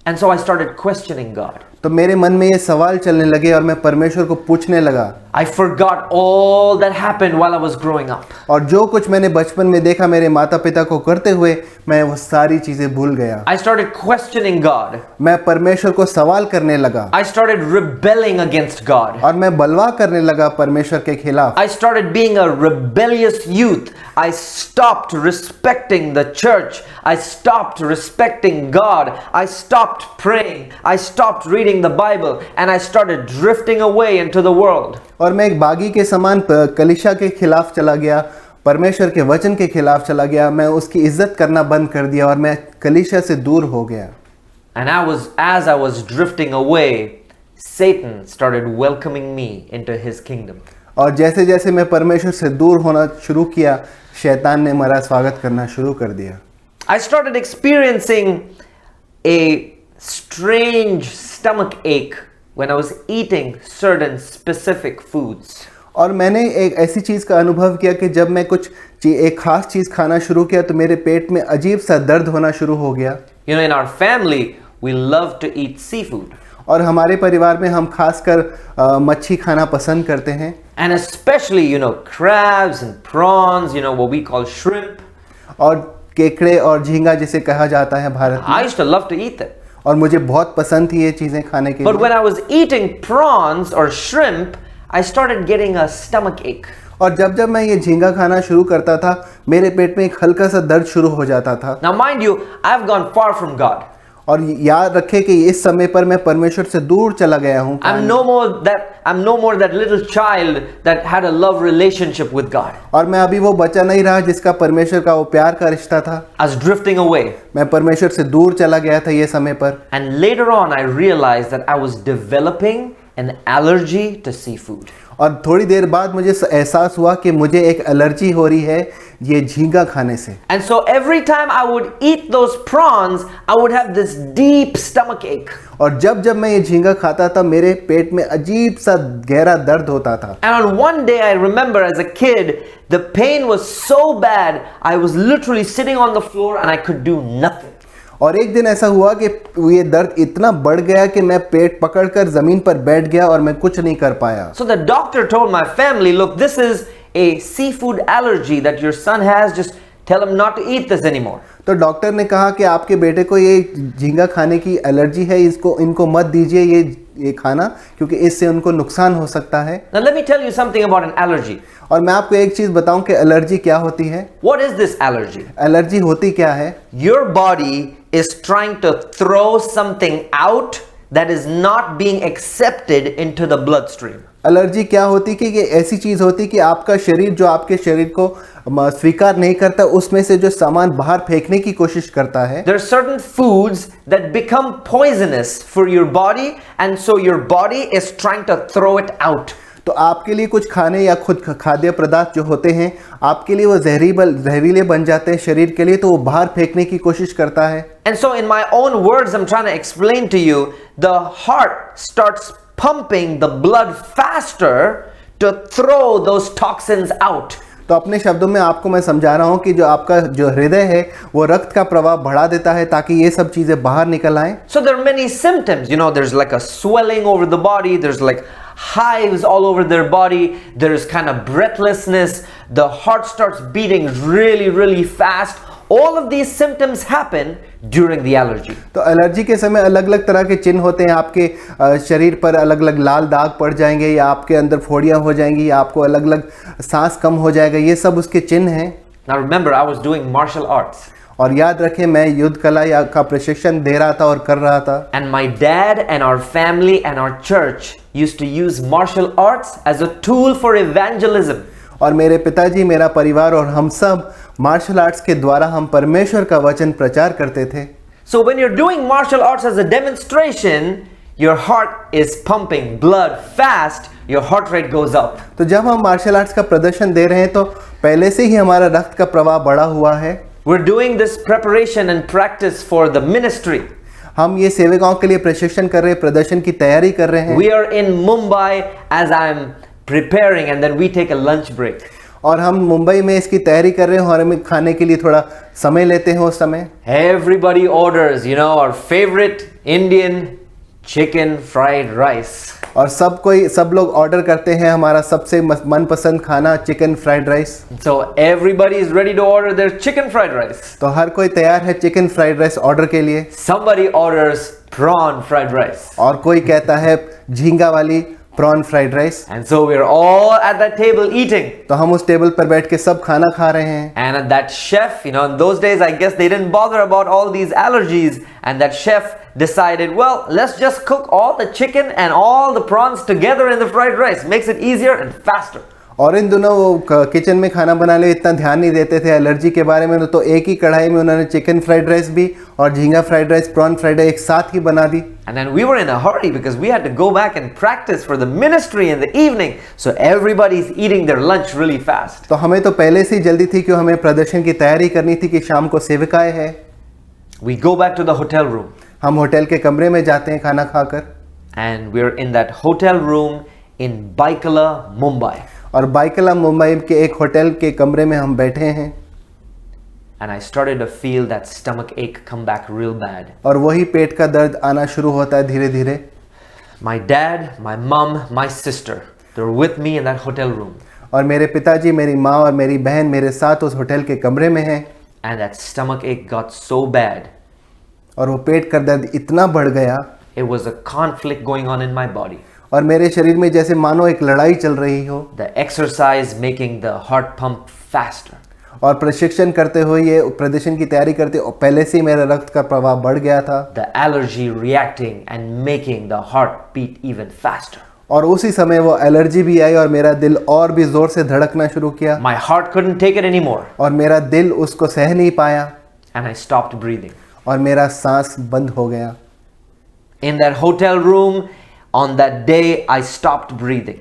And so I started questioning God. तो मेरे मन में ये सवाल चलने लगे और मैं परमेश्वर को पूछने लगा। I forgot all that happened while I was growing up. और जो कुछ मैंने बचपन में देखा मेरे माता पिता को करते हुए, मैं वो सारी चीजें भूल गया। I started questioning God. मैं परमेश्वर को सवाल करने लगा I started rebelling against God. और मैं बलवा करने लगा परमेश्वर के खिलाफ। I started being a rebellious youth. I stopped respecting the church. I stopped respecting God. I stopped praying. I stopped reading the Bible, and I started drifting away into the world. और मैं एक बागी के समान कलीसिया के खिलाफ चला गया, परमेश्वर के वचन के खिलाफ चला गया। मैं उसकी इज्जत करना बंद कर दिया और मैं कलीसिया से दूर हो गया। And as I was drifting away, Satan started welcoming me into his kingdom. और जैसे जैसे मैं परमेश्वर से दूर होना शुरू किया, शैतान ने मेरा स्वागत करना शुरू कर दिया। I started experiencing a strange stomach ache when I was eating certain specific foods. और मैंने एक ऐसी चीज़ का अनुभव किया कि जब मैं एक खास चीज़ खाना शुरू किया तो मेरे पेट में अजीब सा दर्द होना शुरू हो गया। You know, in our family, we love to eat seafood. और हमारे परिवार में हम खासकर मच्छी खाना पसंद करते हैं। And especially, you know, crabs and prawns, you know, what we call shrimp. और केकड़े और झींगा जिसे कहा जाता है भारत में। I used to love to eat them. और मुझे बहुत पसंद थी ये चीज़ें खाने के But लिए। when I was eating prawns or shrimp, I started getting a stomach ache. और जब मैं ये झींगा खाना शुरू करता था, मेरे पेट में एक हल्का सा दर्द शुरू हो जाता था। Now, mind you, I've gone far from God. और याद रखें कि इस समय पर मैं परमेश्वर से दूर चला गया हूँ। I'm no more that little child that had a love relationship with God. और मैं अभी वो बच्चा नहीं रहा जिसका परमेश्वर का वो प्यार का रिश्ता था। I was drifting away. मैं परमेश्वर से दूर चला गया था ये समय पर। And later on, I realized that I was developing an allergy to seafood. और थोड़ी देर बाद मुझे एहसास हुआ कि मुझे एक एलर्जी हो रही है ये झींगा खाने से। And so every time I would eat those prawns, I would have this deep stomach ache. और जब मैं ये झींगा खाता था, मेरे पेट में अजीब सा गहरा दर्द होता था। And on one day, I remember as a kid, the pain was so bad, I was literally sitting on the floor and I could do nothing. और एक दिन ऐसा हुआ कि ये दर्द इतना बढ़ गया कि मैं पेट पकड़कर जमीन पर बैठ गया और मैं कुछ नहीं कर पाया। So the doctor told my family, look, this is a seafood allergy that your son has. Just tell him not to eat this anymore. तो डॉक्टर ने कहा कि आपके बेटे को ये झींगा खाने की एलर्जी है, इनको मत दीजिए ये खाना, क्योंकि इससे उनको नुकसान हो सकता है। Now let me tell you something about an allergy. और मैं आपको एक चीज बताऊं कि एलर्जी क्या होती है। What is this allergy? Allergy होती क्या है? Your body is trying to throw something out that is not being accepted into the bloodstream. Allergy क्या होती कि ये ऐसी चीज होती कि आपका शरीर जो आपके शरीर को स्वीकार नहीं करता, उसमें से जो सामान बाहर फेंकने की कोशिश करता है। There are certain foods that become poisonous for your body, and so your body is trying to throw it out. तो आपके लिए कुछ खाने या खुद खाद्य पदार्थ जो होते हैं, आपके लिए वो जहरीले बन जाते हैं शरीर के लिए, तो वो बाहर फेंकने की कोशिश करता है। And so in my own words, I'm trying to explain to you, the heart starts pumping the blood faster to throw those toxins out. तो अपने शब्दों में आपको मैं समझा रहा हूँ कि जो आपका जो हृदय है वो रक्त का प्रवाह बढ़ा देता है ताकि ये सब चीजें बाहर निकल आएं। So there are many symptoms, you know, there's like a swelling over the body, there's like hives all over their body, there's kind of breathlessness, the heart starts beating really, really fast. All of these symptoms happen during the allergy. तो allergy के समय अलग अलग तरह के चिन्ह होते हैं, आपके शरीर पर अलग अलग लाल दाग पड़ जाएंगे, या आपके अंदर फोड़ियां हो जाएंगी, या आपको अलग अलग सांस कम हो जाएगा, ये सब उसके चिन्ह हैं। Now remember, I was doing martial arts. और याद रखें मैं युद्ध कला का प्रशिक्षण दे रहा था और कर रहा था। And my dad and our family and our church used to use martial arts as a tool for evangelism. और मेरे पिताजी, मेरा परिवार और हम सब मार्शल आर्ट्स के द्वारा हम परमेश्वर का वचन प्रचार करते थे। So when you're doing martial arts as a demonstration, your heart is pumping blood fast, your heart rate goes up. तो जब हम मार्शल आर्ट्स का प्रदर्शन दे रहे हैं तो पहले से ही हमारा रक्त का प्रवाह बढ़ा हुआ है। We're doing this preparation and practice for the ministry. हम ये सेवकाओं के लिए प्रशिक्षण कर रहे हैं, प्रदर्शन की तैयारी कर रहे हैं। We are in Mumbai as I'm preparing, and then we take a lunch break. और हम मुंबई में इसकी तैयारी कर रहे हैं और हमें खाने के लिए थोड़ा समय लेते हैं उस समय। Everybody orders, our favorite Indian chicken fried rice. और सब लोग ऑर्डर करते हैं हमारा सबसे मनपसंद खाना chicken fried rice. So everybody is ready to order their chicken fried rice. तो हर कोई तैयार है चिकन फ्राइड राइस ऑर्डर के लिए। Somebody orders prawn fried rice. और कोई कहता है झींगा वाली prawn fried rice. And so we're all at that table eating. तो हम उस टेबल पर बैठ के सब खाना खा रहे हैं। And that chef, in those days, I guess they didn't bother about all these allergies. And that chef decided, well, let's just cook all the chicken and all the prawns together in the fried rice. Makes it easier and faster. और इन दोनों वो kitchen में खाना बनाने में इतना ध्यान नहीं देते थे एलर्जी के बारे में, तो एक ही कढ़ाई में उन्होंने चिकन फ्राइड राइस भी और झींगा fried rice prawn fried rice एक साथ ही बना दी। And then we were in a hurry because we had to go back and practice for the ministry in the evening. So everybody's eating their lunch really fast. तो हमें तो पहले से ही जल्दी थी कि हमें प्रदर्शन की तैयारी करनी थी कि शाम को सेविकाएं है। We go back to the hotel room. हम होटल के कमरे में जाते हैं खाना खाकर। And we're in that hotel room in Baikala, Mumbai. और बाइकला मुंबई के एक होटल के कमरे में हम बैठे हैं। And I started to feel that stomach ache come back real bad. और वही पेट का दर्द आना शुरू होता है धीरे धीरे। My dad, my mom, my sister, they were with me in that hotel room. और मेरे पिताजी, मेरी माँ और मेरी बहन मेरे साथ उस होटल के कमरे में हैं। And that stomach ache got so bad. और वो पेट का दर्द इतना बढ़ गया। It was a conflict going on in my body. और मेरे शरीर में जैसे मानो एक लड़ाई चल रही हो। The exercise making the heart pump faster. और प्रशिक्षण करते हुए ये प्रदर्शन की तैयारी करते पहले से ही मेरा रक्त का प्रवाह बढ़ गया था। The allergy reacting and making the heart beat even faster. और उसी समय वो एलर्जी भी आई और मेरा दिल और भी जोर से धड़कना शुरू किया। My heart couldn't take it anymore. और मेरा दिल उसको सह नहीं पाया। And I stopped breathing. और मेरा सांस बंद हो गया। In that hotel room, on that day, I stopped breathing.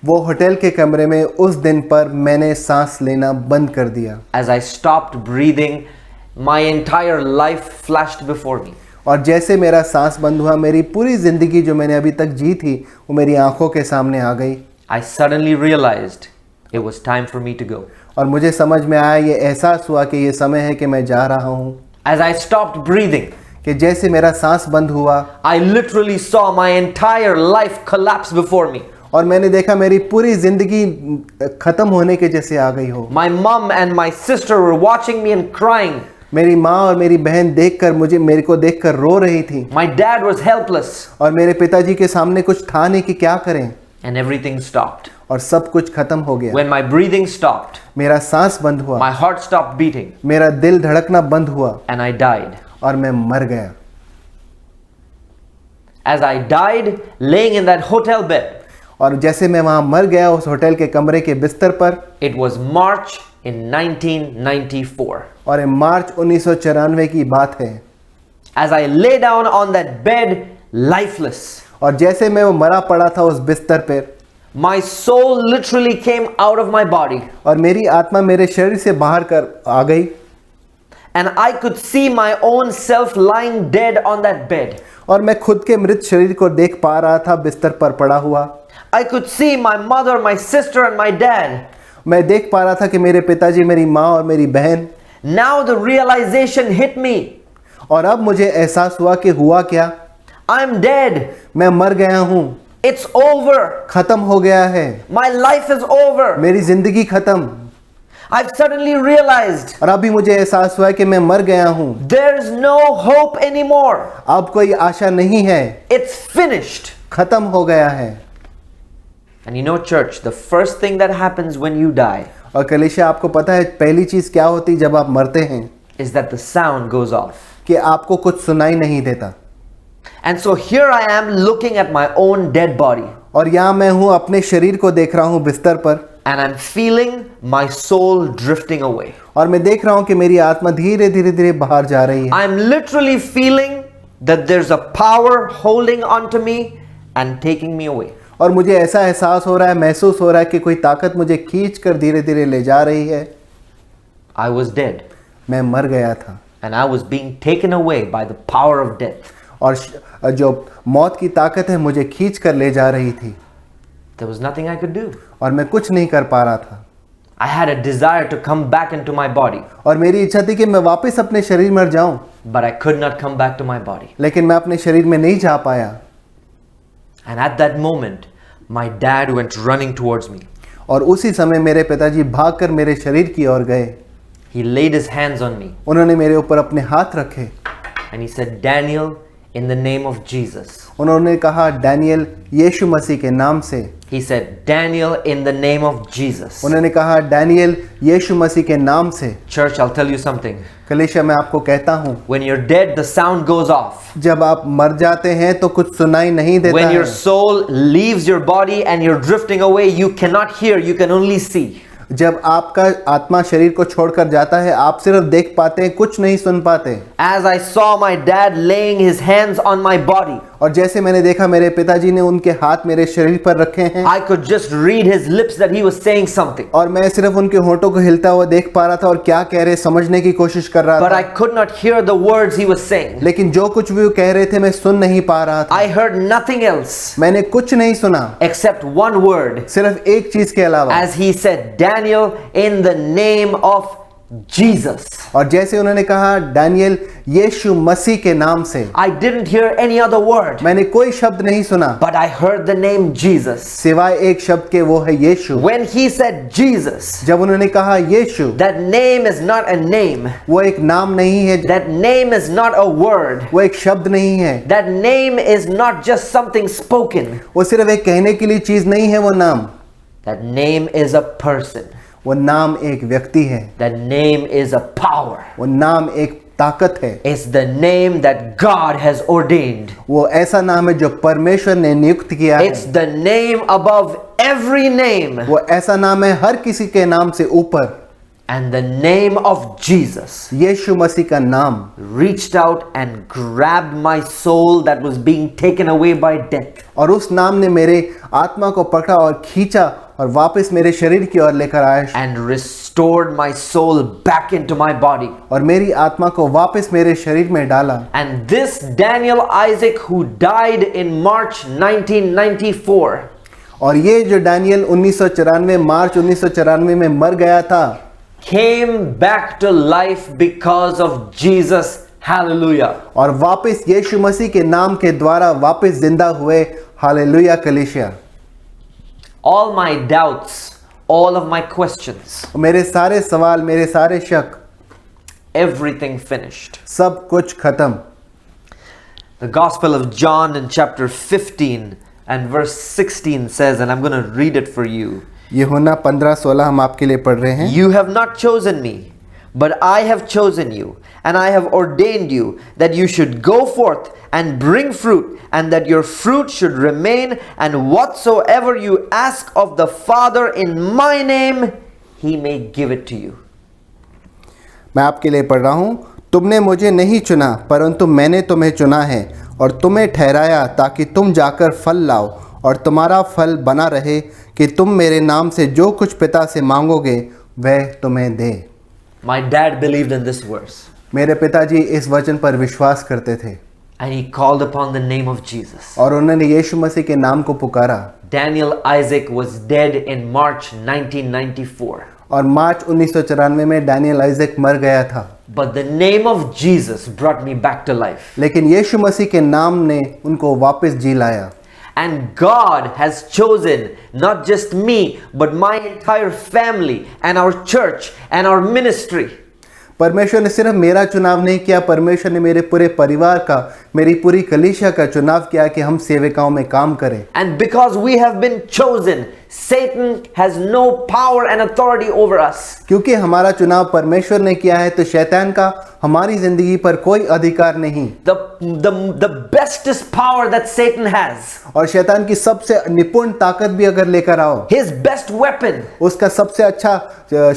वो होटल के कमरे में उस दिन पर मैंने सांस लेना बंद कर दिया। As I stopped breathing, my entire life flashed before me. और जैसे मेरा सांस बंद हुआ मेरी पूरी जिंदगी जो मैंने अभी तक जी थी वो मेरी आंखों के सामने आ गई। I suddenly realized it was time for me to go. और मुझे समझ में आया, ये एहसास हुआ कि ये समय है कि मैं जा रहा हूँ। As I stopped breathing, कि जैसे मेरा सांस बंद हुआ I literally saw my entire life collapse before me. और मैंने देखा मेरी पूरी जिंदगी खत्म होने के जैसे आ गई हो। My mom and my sister were watching me and crying. मेरी माँ और मेरी बहन देखकर मेरे को देखकर रो रही थी। My dad was helpless. और मेरे पिताजी के सामने कुछ था नहीं कि क्या करें। And everything stopped. और सब कुछ खत्म हो गया। When my breathing stopped, मेरा सांस बंद हुआ। my heart stopped beating. मेरा दिल धड़कना बंद हुआ। And I died. और मैं मर गया। As I died, laying in that hotel bed, और जैसे मैं वहां मर गया उस होटल के कमरे के बिस्तर पर, it was March in 1994. और ये मार्च 1994 की बात है। As I lay down on that bed, lifeless, और जैसे मैं वो मरा पड़ा था उस बिस्तर पर, my soul literally came out of my body. और मेरी आत्मा मेरे शरीर से बाहर कर आ गई। And I could see my own self lying dead on that bed. और मैं खुद के मृत शरीर को देख पा रहा था बिस्तर पर पड़ा हुआ। I could see my mother, my sister, and my dad. मैं देख पा रहा था कि मेरे पिताजी, मेरी माँ और मेरी बहन। Now the realization hit me. और अब मुझे एहसास हुआ कि हुआ क्या। I'm dead. मैं मर गया हूँ। It's over. खत्म हो गया है। My life is over. मेरी जिंदगी खत्म। I've suddenly realized और अभी मुझे एहसास हुआ कि मैं मर गया हूँ। there's no hope anymore. अब कोई आशा नहीं है। It's finished. खत्म हो गया है। And church, the first thing that happens when you die और कलीसिया, आपको पता है पहली चीज क्या होती जब आप मरते हैं? is that the sound goes off. कि आपको कुछ सुनाई नहीं देता। And so here I am looking at my own dead body. और यहाँ मैं हूँ अपने शरीर को देख रहा हूँ बिस्तर पर। And I'm feeling my soul drifting away. और मैं देख रहा हूँ कि मेरी आत्मा धीरे धीरे धीरे बाहर जा रही है। I'm literally feeling that there's a power holding onto me and taking me away. और मुझे ऐसा एहसास हो रहा है, महसूस हो रहा है कि कोई ताकत मुझे खींच कर धीरे धीरे ले जा रही है। I was dead. मैं मर गया था। And I was being taken away by the power of death. और जो मौत की ताकत है मुझे खींच कर ले जा रही थी। There was nothing I could do. और मैं कुछ नहीं कर पा रहा था। I had a desire to come back into my body, और मेरी इच्छा थी कि मैं वापस अपने शरीर में जाऊं, but I could not come back to my body. लेकिन मैं अपने शरीर में नहीं जा पाया। And at that moment, my dad went running towards me. और उसी समय मेरे पिताजी भागकर मेरे शरीर की ओर गए। He laid his hands on me उन्होंने मेरे ऊपर अपने हाथ रखे। and he said, Daniel, in the name of Jesus. उन्होंने कहा, डैनियल, यीशु मसीह के नाम से। He said, Daniel, in the name of Jesus. उन्होंने कहा, डैनियल, यीशु मसीह के नाम से। Church, I'll tell you something. कलीसिया, मैं आपको कहता हूँ, When you're dead, the sound goes off. जब आप मर जाते हैं तो कुछ सुनाई नहीं देता When your है। soul leaves your body and you're drifting away, you cannot hear, you can only see. जब आपका आत्मा शरीर को छोड़कर जाता है, आप सिर्फ देख पाते हैं, कुछ नहीं सुन पाते। As I saw my dad laying his hands on my body, और जैसे मैंने देखा मेरे पिताजी ने उनके हाथ मेरे शरीर पर रखे हैं, I could just read his lips that he was saying something. और मैं सिर्फ उनके होठों को हिलता हुआ देख पा रहा था और क्या कह रहे समझने की कोशिश कर रहा But था, I could not hear the words he was saying. लेकिन जो कुछ भी वो कह रहे थे मैं सुन नहीं पा रहा था। I heard nothing else मैंने कुछ नहीं सुना, except one word. सिर्फ एक चीज के अलावा। As he said, Daniel, in the name of Jesus. और जैसे उन्होंने कहा, डैनियल, यीशु मसीह के नाम से, I didn't hear any other word, मैंने कोई शब्द नहीं सुना but I heard the name Jesus. सिवाय एक शब्द के, वो है यीशु। When he said Jesus, जब उन्होंने कहा यीशु, that name is not a name. वो एक नाम नहीं है, That name is not a word. वो एक शब्द नहीं है, That name is not just something spoken. वो सिर्फ एक कहने के लिए चीज नहीं है। वो नाम That name is a person. वो नाम एक व्यक्ति है, That name is a power. वो नाम एक ताकत है, It's the name that God has ordained. वो ऐसा नाम है जो परमेश्वर ने नियुक्त किया है। It's the name above every name. वो ऐसा नाम है हर किसी के नाम से ऊपर। And the name of Jesus यीशु मसीह का नाम reached out and grabbed my soul that was being taken away by death. और उस नाम ने मेरे आत्मा को पकड़ा और खींचा और वापस मेरे शरीर की ओर लेकर आया And restored my soul back into my body. और मेरी आत्मा को वापस मेरे शरीर में डाला। And this Daniel Isaac, who died in March 1994, और ये जो डैनियल 1994 मार्च 1994 में मर गया था, came back to life because of Jesus. Hallelujah. और वापस यीशु मसीह के नाम के द्वारा वापस जिंदा हुए। हालेलुया कलीसिया। All my doubts, all of my questions, मेरे सारे सवाल, मेरे सारे शक, everything finished. सब कुछ खत्म। The Gospel of John in chapter 15 and verse 16 says, and I'm going to read it for you. यूहन्ना 15:16 हम आपके लिए पढ़ रहे हैं। You have not chosen me, but I have chosen you, and I have ordained you that you should go forth and bring fruit, and that your fruit should remain, and whatsoever you ask of the Father in my name, he may give it to you. मैं आपके लिए पढ़ रहा हूँ। तुमने मुझे नहीं चुना, परंतु मैंने तुम्हें चुना है और तुम्हें ठहराया ताकि तुम जाकर फल लाओ और तुम्हारा फल बना रहे, कि तुम मेरे नाम से जो कुछ पिता से मांगोगे वह तुम्हें दे। My dad believed in this verse, मेरे पिताजी इस वचन पर विश्वास करते थे and he called upon the name of Jesus. और उन्होंने यीशु मसीह के नाम को पुकारा। Daniel Isaac was dead in March 1994. और मार्च 1994 में डैनियल आइजक मर गया था, But the name of Jesus brought me back to life. लेकिन यीशु मसीह के नाम ने उनको वापस जी लाया। And God has chosen not just me, but my entire family and our church and our ministry. परमेश्वर ने सिर्फ मेरा चुनाव नहीं किया, परमेश्वर ने मेरे पूरे परिवार का, मेरी पूरी कलीसिया का चुनाव किया कि हम सेविकाओं में काम करें। And because we have been chosen, Satan has no power and authority over us. क्योंकि हमारा चुनाव परमेश्वर ने किया है तो शैतान का हमारी जिंदगी पर कोई अधिकार नहीं। The bestest power that Satan has, और शैतान की सबसे निपुण ताकत भी अगर लेकर आओ, his best weapon, उसका सबसे अच्छा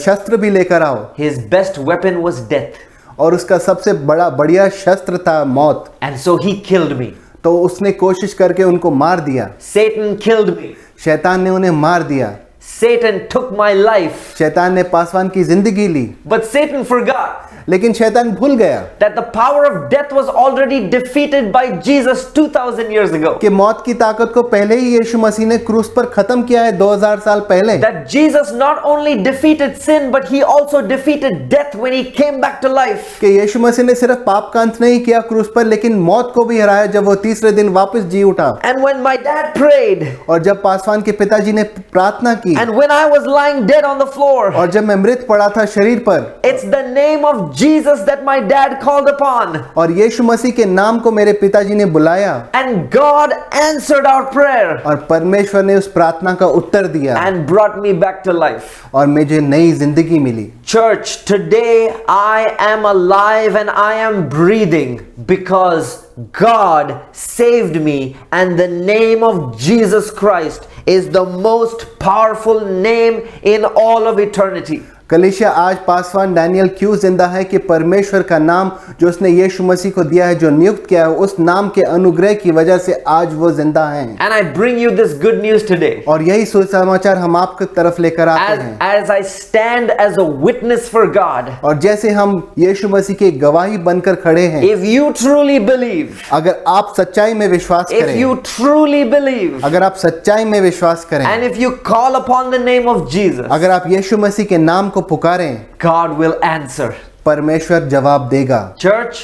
शस्त्र भी लेकर आओ, his best weapon was death. और उसका सबसे बढ़िया शस्त्र था मौत। And so he killed me. तो उसने कोशिश करके उनको मार दिया। Satan killed me. शैतान ने उन्हें मार दिया। Satan took my life. शैतान ने पासवान की जिंदगी ली, But Satan forgot लेकिन शैतान भूल गया that the power of death was already defeated by Jesus 2000 years ago. कि मौत की ताकत को पहले ही यीशु मसीह ने क्रूस पर खत्म किया है 2000 साल पहले। That Jesus not only defeated sin, but he also defeated death when he came back to life. कि यीशु मसीह ने सिर्फ पाप का अंत नहीं किया क्रूस पर, लेकिन मौत को भी हराया जब वो तीसरे दिन वापस जी उठा। And when my dad prayed, और जब पासवान के पिताजी ने प्रार्थना की, and when I was lying dead on the floor, और जब मैं मृत पड़ा था शरीर पर, it's the name of Jesus that my dad called upon. और यीशु मसीह के नाम को मेरे पिताजी ने बुलाया, And God answered our prayer और परमेश्वर ने उस प्रार्थना का उत्तर दिया, and brought me back to life. और मुझे नई जिंदगी मिली। Church, today I am alive and I am breathing because God saved me, and the name of Jesus Christ is the most powerful name in all of eternity. कलीसिया, आज Paswan Daniel क्यों जिंदा है कि परमेश्वर का नाम जो उसने यीशु मसीह को दिया है, जो नियुक्त किया है, उस नाम के अनुग्रह की वजह से आज वो जिंदा हैं। And I bring you this good news today. और यही सुसमाचार हम आपकी तरफ लेकर आते हैं। As I stand as a witness for God. और जैसे हम यीशु मसीह की गवाही बनकर खड़े हैं, If you truly believe, अगर आप सच्चाई में विश्वास if करें, you truly believe, अगर आप सच्चाई में विश्वास करें, and if you call upon the name of Jesus, अगर आप यीशु मसीह के नाम को पुकारें, God will answer. परमेश्वर जवाब देगा। Church,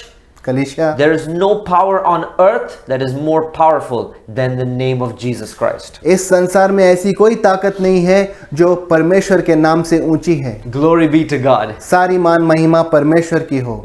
कलीसिया, there is no power on earth that is more powerful than the name of Jesus Christ. इस संसार में ऐसी कोई ताकत नहीं है जो परमेश्वर के नाम से ऊंची है। Glory be to God. सारी मान महिमा परमेश्वर की हो।